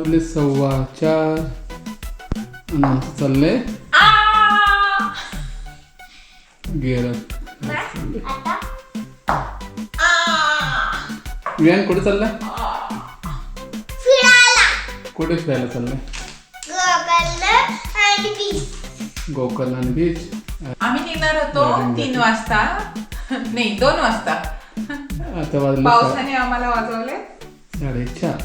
वाजले 4:15 आणि आमचं चाललंय गेरत. विहान कुठे चाललाय? कुठे फिरायला चाललाय? गोकर्ण आणि बीच. आम्ही निघणार होतो 3 वाजता, नाही 2 वाजता. आता वाजले पावसाने आम्हाला वाजवले 4:30.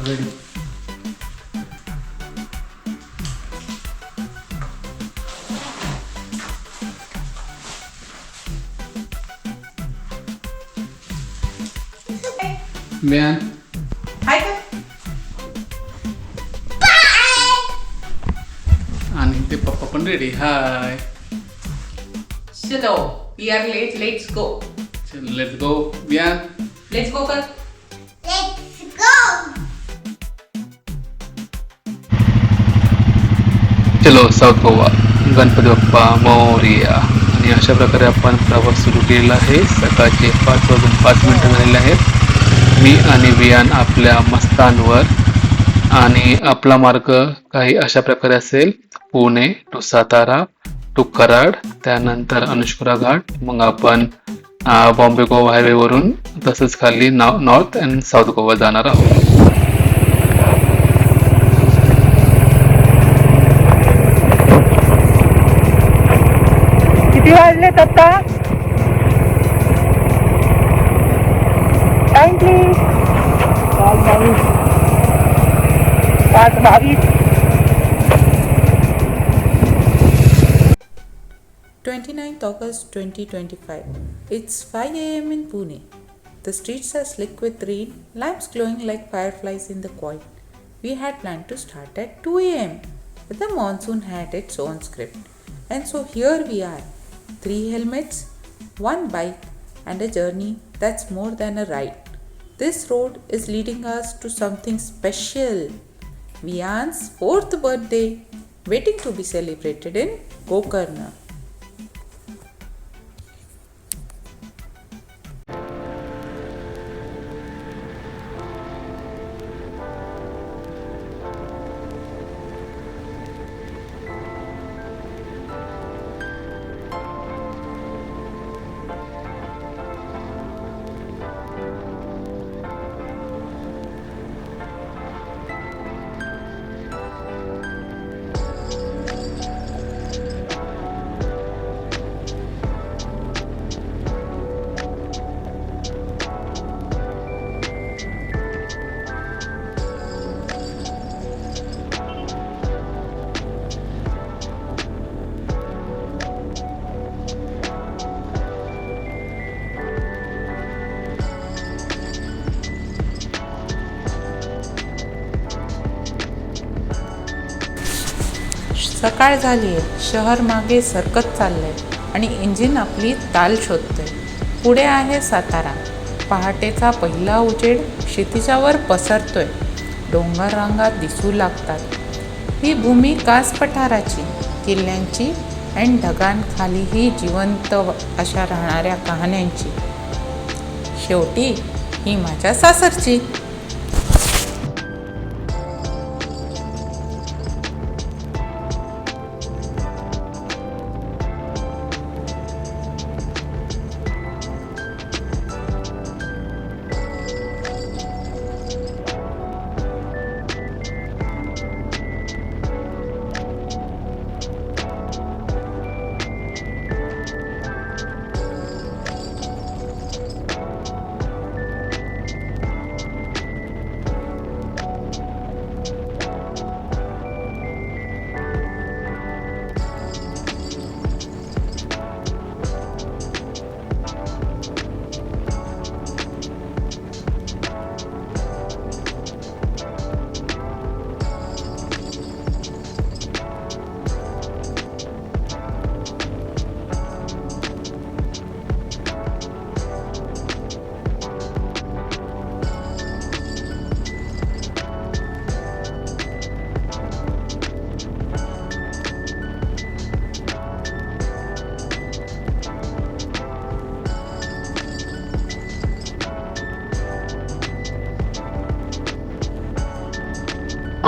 रेडी. विहान हाय का? आणि ते पप्पा पण रेडी. हाय. चलो we are late, let's go. चल let's go. Vihaan let's go कर. चलो साऊथ गोवा. गणपती बाप्पा मोरया. आणि अशा प्रकारे आपण प्रवास सुरू केलेला आहे. सकाळचे 5:05 झालेले आहेत. मी आणि विहान आपल्या मस्तांवर. आणि आपला मार्ग काही अशा प्रकारे असेल: पुणे टू सातारा टू कराड, त्यानंतर अनुस्कुरा घाट, मग आपण बॉम्बे गोवा हायवेवरून तसंच खाली नॉर्थ अँड साऊथ गोवा जाणार आहोत. किती वाजलेत आता? Time please. 5:22. 29th August 2025. It's 5 a.m. in Pune. The streets are slick with rain, lamps glowing like fireflies in the quiet. We had planned to start at 2 a.m., but the monsoon had its own script. And so here we are, 3 helmets, 1 bike, and a journey that's more than a ride. This road is leading us to something special. Vian's 4th birthday, waiting to be celebrated in Gokarna. सकाळ झाली आहे. शहर मागे सरकत चाललंय आणि engine आपली ताल शोधतंय. पुढे आहे सातारा. पहाटेचा पहिला उजेड क्षितिजावर पसरतोय. डोंगर रांगा दिसू लागतात. ही भूमी कास पठाराची, किल्ल्यांची आणि ढगांखालीही जिवंत अशा राहणाऱ्या कहाण्यांची. शेवटी ही माझ्या सासरची.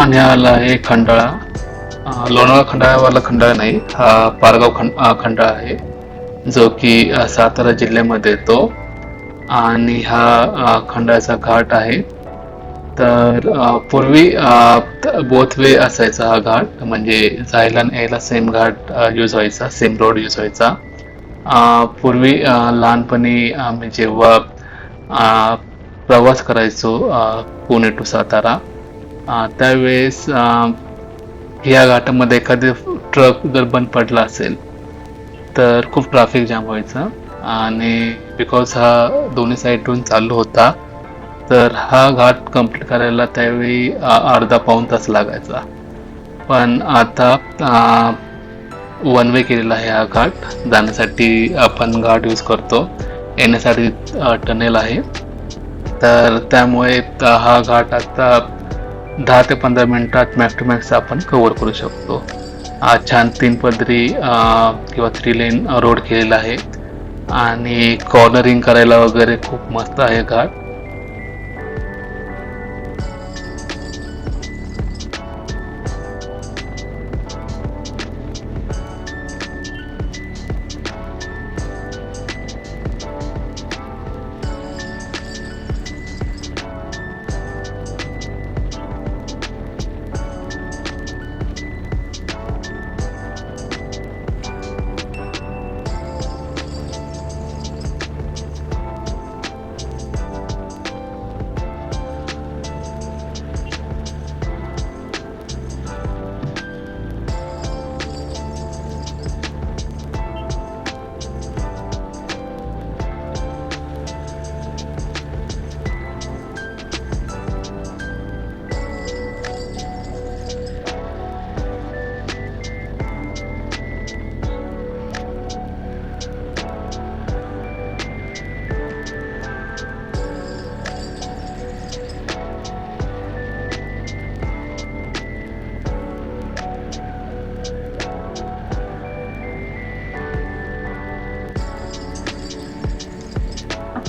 आणि हा आला आहे खंडाळा. लोणावळा खंडाळावाला खंडाळा नाही, हा पारगाव खंडाळा आहे, जो की सातारा जिल्ह्यामध्ये येतो. आणि हा खंडाळाचा घाट आहे. तर पूर्वी बोथ वे असायचा हा घाट, म्हणजे जायला आणि यायला सेम घाट यूज व्हायचा, सेम रोड यूज व्हायचा. पूर्वी लहानपणी आम्ही जेव्हा प्रवास करायचो पुणे टू सातारा, त्यावेळेस या घाटामध्ये एखादी ट्रक जर बंद पडला असेल तर खूप ट्रॅफिक जाम व्हायचं. आणि बिकॉज हा दोन्ही साईडून चालू होता, तर हा घाट कंप्लीट करायला त्यावेळी अर्धा पाऊण तास लागायचा. पण आता वन वे केलेला आहे हा घाट. जाण्यासाठी आपण घाट यूज करतो, येण्यासाठी टनेल आहे. तर त्यामुळे हा घाट आता 10 ते 15 मिनिटात मॅक्स टू मॅक्स आपण कव्हर करू शकतो. छान 3 पदरी किंवा 3 लेन रोड केलेला आहे आणि कॉर्नरिंग करायला वगैरे खूप मस्त आहे घाट.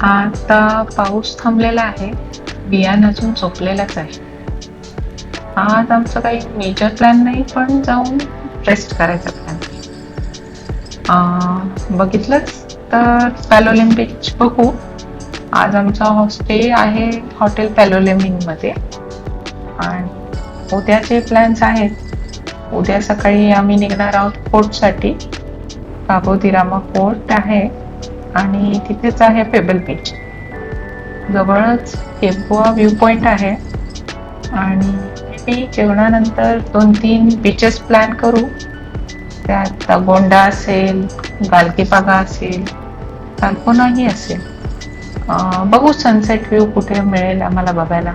आता पाऊस थांबलेला आहे, बियाण अजून झोपलेलाच आहे. आज आमचं काही मेजर प्लॅन नाही, पण जाऊन रेस्ट करायचा प्लॅन. बघितलंच तर पॅलोलेम बीच बघू. आज आमचा स्टे आहे हॉटेल पॅलोलेमिंग मध्ये. आणि उद्याचे प्लॅन्स आहेत, उद्या सकाळी आम्ही निघणार आहोत फोर्टसाठी. काबो दिरामा फोर्ट आहे आणि तिथेच आहे पेबल बीच. जवळच केपुआ व्ह्यू पॉइंट आहे. आणि मी जेवणानंतर 2-3 बीचेस प्लॅन करू. त्यात गोंडा असेल, गालगीबागा असेल, तालकोनाही असेल. बघू सनसेट व्ह्यू कुठे मिळेल आम्हाला बघायला.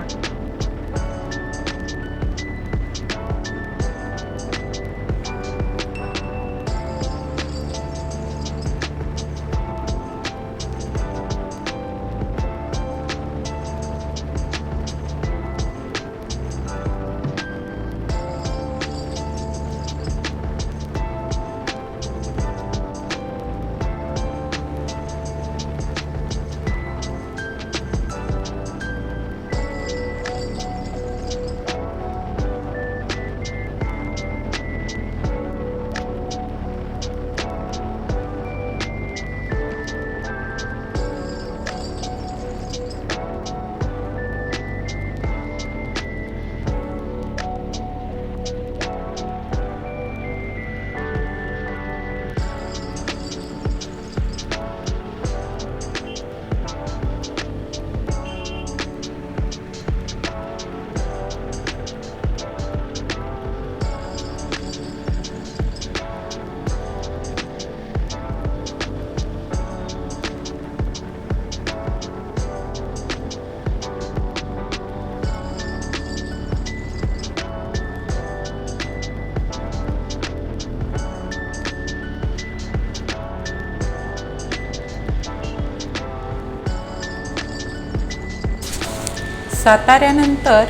साताऱ्यानंतर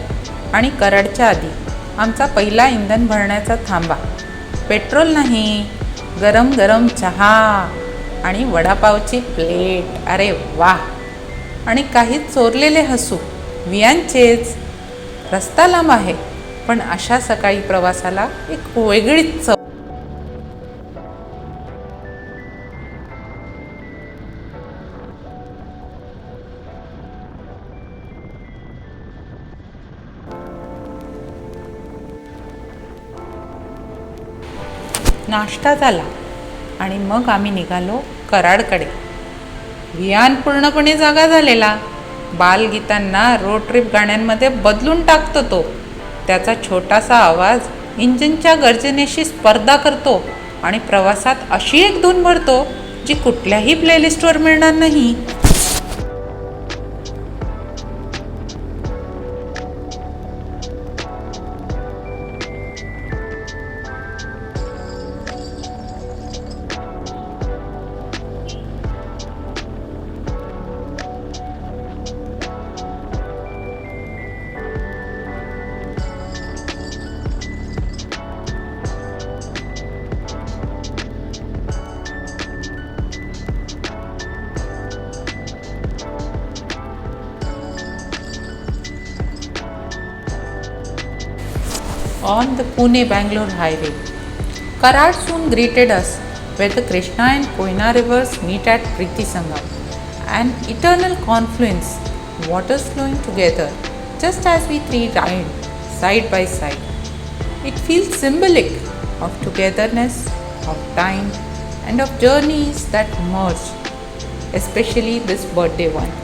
आणि कराडच्या आधी आमचा पहिला इंधन भरण्याचा थांबा. पेट्रोल नाही, गरम गरम चहा आणि वडापावची प्लेट. अरे वा! आणि काही चोरलेले हसू वियांचेच. रस्ता लांब आहे पण अशा सकाळी प्रवासाला एक वेगळीच चव. नाश्ता झाला आणि मग आम्ही निघालो कराडकडे. वियान पूर्णपणे जागा झालेला. बालगीतांना रोड ट्रिप गाण्यांमध्ये बदलून टाकतो तो. त्याचा छोटासा आवाज इंजिनच्या गर्जनेशी स्पर्धा करतो आणि प्रवासात अशी एक धून भरतो जी कुठल्याही प्लेलिस्टवर मिळणार नाही. On the Pune-Bangalore highway, Karad soon greeted us where the Krishna and Koyna rivers meet at Preeti Sangam, an eternal confluence, waters flowing together just as we three ride side by side. It feels symbolic of togetherness, of time, and of journeys that merge, especially this birthday one.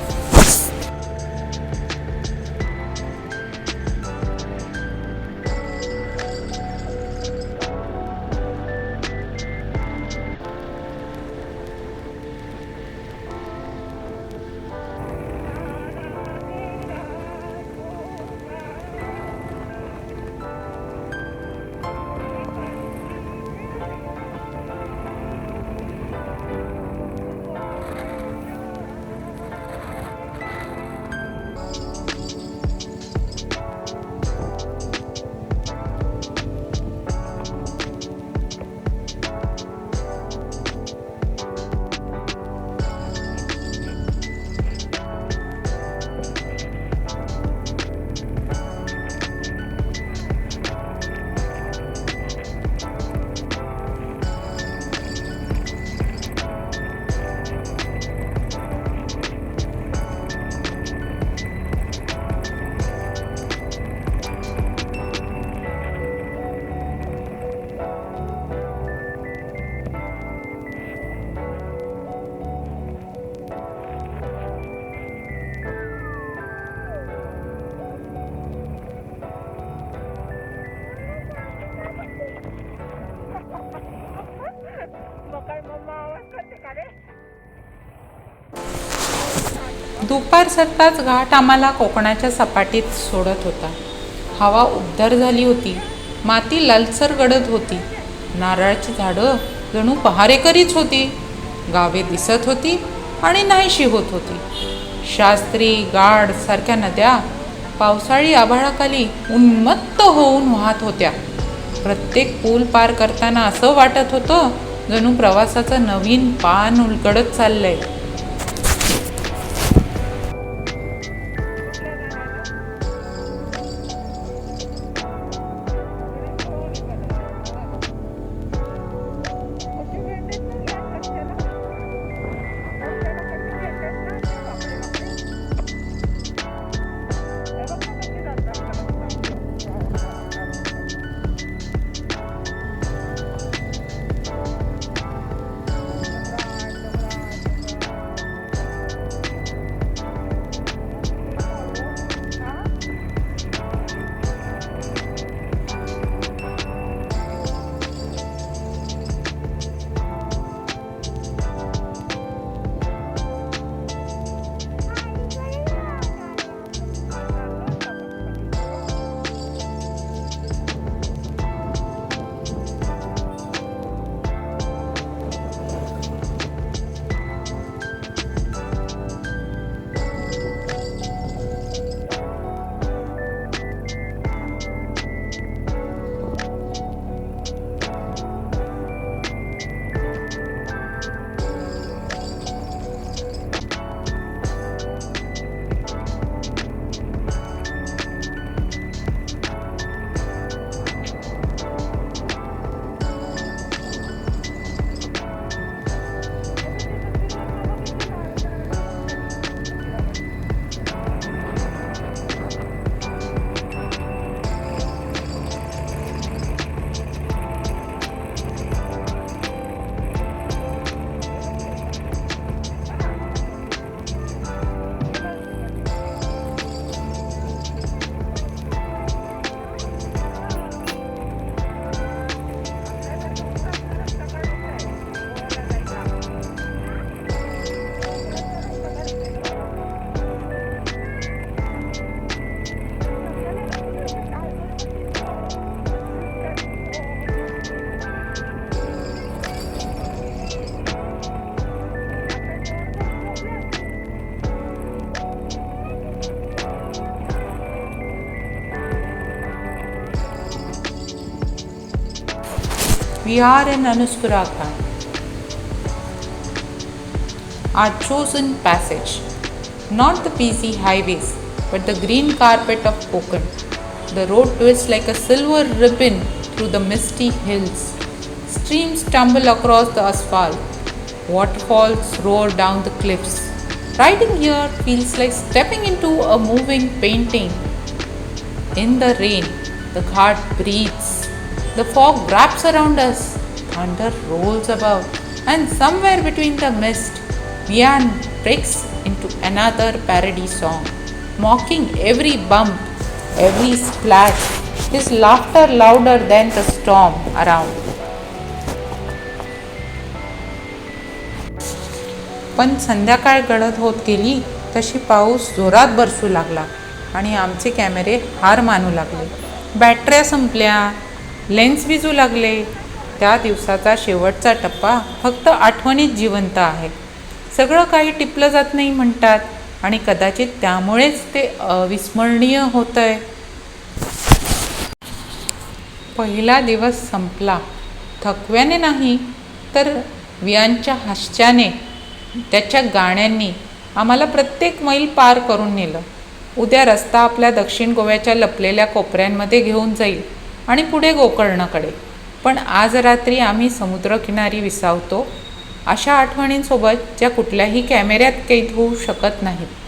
दुपार सरताच घाट आम्हाला कोकणाच्या सपाटीत सोडत होता. हवा उबदार झाली होती. माती लालसर गडद होती. नारळाची झाडं जणू पहारेकरीच होती. गावे दिसत होती आणि नाहीशी होत होती. शास्त्री, गाड सारख्या नद्या पावसाळी आभाळाखाली उन्मत्त होऊन वाहत होत्या. प्रत्येक पूल पार करताना असं वाटत होतं जणू प्रवासाचं नवीन पान उलगडत चाललंय. We are in Anuskuragram, our chosen passage. Not the busy highways, but the green carpet of Konkan. The road twists like a silver ribbon through the misty hills. Streams tumble across the asphalt. Waterfalls roar down the cliffs. Riding here feels like stepping into a moving painting. In the rain, the ghat breathes. The fog wraps around us. Thunder rolls above. And somewhere between the mist, Vian breaks into another parody song, mocking every bump, every splash, his laughter louder than the storm around. पण संध्याकाळ गडद होत गेली तशी पाऊस जोरात बरसू लागला आणि आमचे कॅमेरे हार मानू लागले. बॅटऱ्या संपल्या, लेन्स विजू लागले. त्या दिवसाचा शेवटचा टप्पा फक्त आठवणीत जिवंत आहे. सगळं काही टिपलं जात नाही म्हणतात आणि कदाचित त्यामुळेच ते अविस्मरणीय होतंय. पहिला दिवस संपला. थकव्याने नाही तर वियांच्या हास्याने, त्याच्या गाण्यांनी आम्हाला प्रत्येक मैल पार करून नेलं. उद्या रस्ता आपल्या दक्षिण गोव्याच्या लपलेल्या कोपऱ्यांमध्ये घेऊन जाईल आणि पुढे गोकर्णकडे. पण आज रात्री आम्ही समुद्रकिनारी विसावतो, अशा आठवणींसोबत ज्या कुठल्याही कॅमेऱ्यात कैद होऊ शकत नाहीत.